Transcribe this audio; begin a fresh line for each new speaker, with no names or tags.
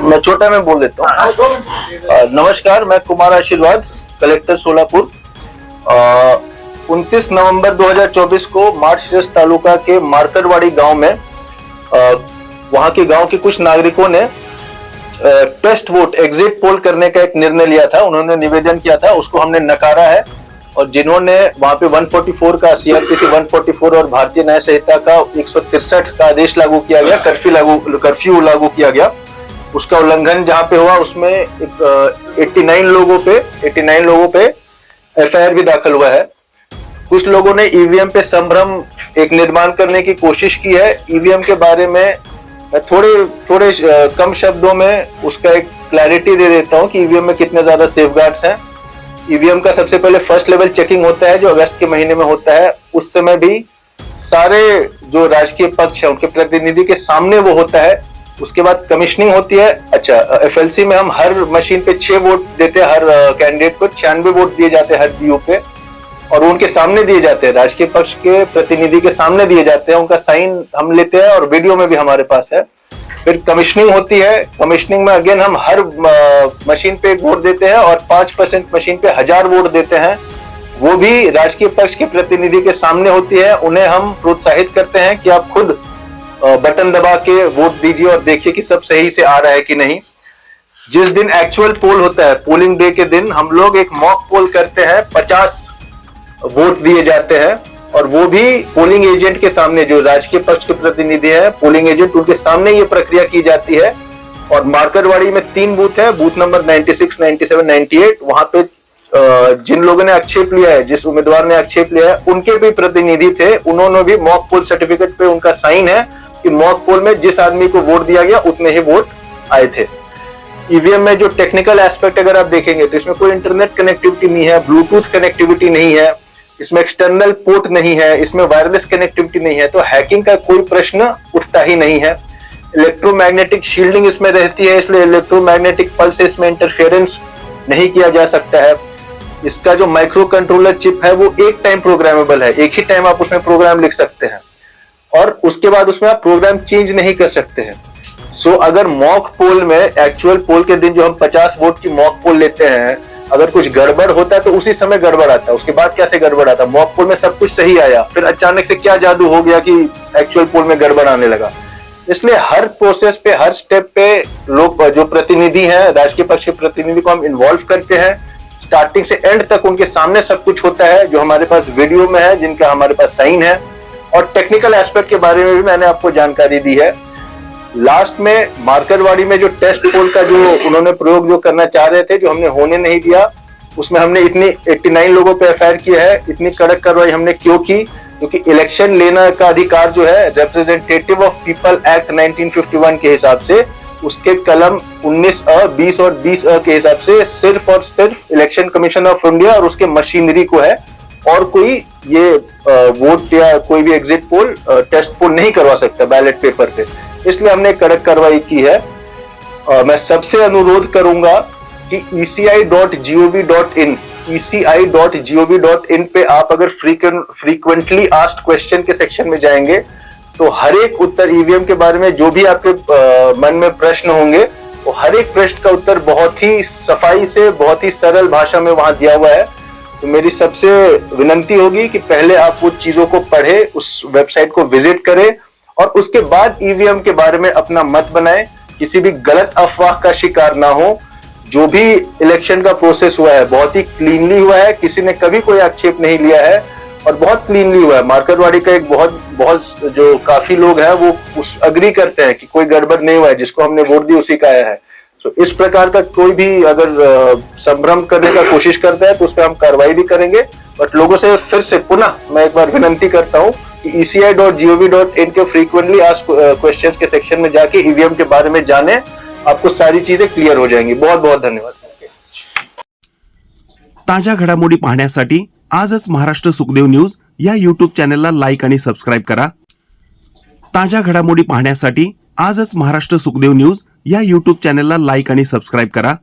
मैं छोटा में बोल देता हूँ। नमस्कार, मैं कुमार आशीर्वाद, कलेक्टर सोलापुर। 29 नवंबर 2024 को मार्शरस तालुका के मार्करवाड़ी गांव में वहां के गांव के कुछ नागरिकों ने टेस्ट वोट एग्जिट पोल करने का एक निर्णय लिया था। उन्होंने निवेदन किया था, उसको हमने नकारा है। और जिन्होंने वहां पे 144 का सीआरपीसी 144 और भारतीय न्याय संहिता का 163 का आदेश लागू किया गया, कर्फ्यू लागू किया गया, उसका उल्लंघन जहां पे हुआ उसमें 89 लोगों पे एफआईआर भी दाखिल हुआ है। कुछ लोगों ने ईवीएम पे संभ्रम एक निर्माण करने की कोशिश की है। ईवीएम के बारे में मैं थोड़े कम शब्दों में उसका एक क्लैरिटी दे देता हूं कि ईवीएम में कितने ज्यादा सेफगार्ड्स हैं। ईवीएम का सबसे पहले फर्स्ट लेवल चेकिंग होता है जो अगस्त के महीने में होता है। उस समय भी सारे जो राजकीय पक्ष है उनके प्रतिनिधि के सामने वो होता है। उसके बाद कमिश्निंग होती है। अच्छा, एफएलसी में हम हर मशीन पे 6 वोट देते हैं, हर कैंडिडेट को 96 वोट दिए जाते हैं हर बीयू पे, और उनके सामने दिए जाते हैं, राजकीय पक्ष के प्रतिनिधि के सामने दिए जाते हैं। उनका साइन हम लेते हैं और वीडियो में भी हमारे पास है। फिर कमिश्निंग होती है। कमिश्निंग में अगेन हम हर मशीन पे 1 वोट देते हैं और 5% मशीन पे 1000 वोट देते हैं। वो भी राजकीय पक्ष के प्रतिनिधि के सामने होती है। उन्हें हम प्रोत्साहित करते हैं कि आप खुद बटन दबा के वोट दीजिए और देखिए कि सब सही से आ रहा है कि नहीं। जिस दिन एक्चुअल पोल होता है, पोलिंग डे के दिन, हम लोग एक मॉक पोल करते हैं। 50 वोट दिए जाते हैं और वो भी पोलिंग एजेंट के सामने, जो राजकीय पक्ष के प्रतिनिधि है, पोलिंग एजेंट, उनके सामने ये प्रक्रिया की जाती है। और मार्करवाड़ी में 3 बूथ है, बूथ नंबर 96, 97, 98। वहां पे जिन लोगों ने आक्षेप लिया है, जिस उम्मीदवार ने आक्षेप लिया है, उनके भी प्रतिनिधि थे। उन्होंने भी मॉक पोल सर्टिफिकेट पे उनका साइन है कि मॉक पोल में जिस आदमी को वोट दिया गया उतने ही वोट आए थे। ईवीएम में जो टेक्निकल एस्पेक्ट अगर आप देखेंगे तो इसमें कोई इंटरनेट कनेक्टिविटी नहीं है, ब्लूटूथ कनेक्टिविटी नहीं है, इसमें एक्सटर्नल पोर्ट नहीं है, इसमें वायरलेस कनेक्टिविटी नहीं है, तो हैकिंग का कोई प्रश्न उठता ही नहीं है। इलेक्ट्रोमैग्नेटिक शील्डिंग इसमें रहती है, इसलिए इलेक्ट्रोमैग्नेटिक पल्स से इसमें इंटरफेरेंस नहीं किया जा सकता है। इसका जो माइक्रो कंट्रोलर चिप है वो एक टाइम प्रोग्रामेबल है, एक ही टाइम आप उसमें प्रोग्राम लिख सकते हैं और उसके बाद उसमें आप प्रोग्राम चेंज नहीं कर सकते हैं। सो अगर मॉक पोल में, एक्चुअल पोल के दिन जो हम 50 वोट की मॉक पोल लेते हैं, अगर कुछ गड़बड़ होता है तो उसी समय गड़बड़ आता है, उसके बाद कैसे गड़बड़ आता है? मॉक पोल में सब कुछ सही आया, फिर अचानक से क्या जादू हो गया कि एक्चुअल पोल में गड़बड़ आने लगा। इसलिए हर प्रोसेस पे, हर स्टेप पे लोग, जो प्रतिनिधि हैं, राजकीय पक्ष के प्रतिनिधि को हम इन्वॉल्व करते हैं। स्टार्टिंग से एंड तक उनके सामने सब कुछ होता है, जो हमारे पास वीडियो में है, जिनका हमारे पास साइन है। और टेक्निकल एस्पेक्ट के बारे में भी मैंने आपको जानकारी दी है। लास्ट में मार्करवाड़ी में जो टेस्ट पोल का जो उन्होंने प्रयोग जो करना चाह रहे थे, जो हमने होने नहीं दिया, उसमें हमने इतनी 89 लोगों पे एफआईआर किया है। इतनी कड़क कार्रवाई हमने क्यों की? क्योंकि इलेक्शन लेना का अधिकार जो है रिप्रेजेंटेटिव ऑफ पीपल एक्ट 1951 के हिसाब से, उसके कलम 19A, 20 और 20A के हिसाब से सिर्फ और सिर्फ इलेक्शन कमीशन ऑफ इंडिया और उसके मशीनरी को है, और कोई ये वोट या कोई भी एग्जिट पोल, टेस्ट पोल नहीं करवा सकता बैलेट पेपर पे। इसलिए हमने कड़क कार्रवाई की है। मैं सबसे अनुरोध करूंगा कि ECI.gov.in पे आप अगर फ्रीक्वेंटली आस्क्ड क्वेश्चन के सेक्शन में जाएंगे तो हर एक उत्तर, ईवीएम के बारे में जो भी आपके मन में प्रश्न होंगे, वो हर एक प्रश्न का उत्तर बहुत ही सफाई से, बहुत ही सरल भाषा में वहां दिया हुआ है। तो मेरी सबसे विनंती होगी कि पहले आप वो चीजों को पढ़े, उस वेबसाइट को विजिट करें और उसके बाद ईवीएम के बारे में अपना मत बनाएं। किसी भी गलत अफवाह का शिकार ना हो। जो भी इलेक्शन का प्रोसेस हुआ है बहुत ही क्लीनली हुआ है, किसी ने कभी कोई आक्षेप नहीं लिया है और बहुत क्लीनली हुआ है। मार्करवाड़ी का एक बहुत जो काफी लोग हैं वो उस अग्री करते हैं कि कोई गड़बड़ नहीं हुआ है, जिसको हमने वोट दी उसी का आया है। तो इस प्रकार का कोई भी अगर संभ्रम करने का कोशिश करता है तो उस पर हम कार्रवाई भी करेंगे। बट लोगों से फिर से पुनः मैं एक बार विनंती करता हूँ कि ECI.gov.in के फ्रीक्वेंटली आस्क्ड क्वेश्चंस के सेक्शन में जाके ईवीएम के बारे में जाने, आपको सारी चीजें क्लियर हो जाएंगी। बहुत बहुत धन्यवाद।
ताज्या घडामोडी पाहण्यासाठी आजच महाराष्ट्र सुखदेव न्यूज या यूट्यूब चॅनलला लाईक आणि सबस्क्राईब करा। ताज्या घडामोडी पाहण्यासाठी आजच महाराष्ट्र सुखदेव न्यूज या यूट्यूब चॅनलला लाईक आणि सबस्क्राईब करा।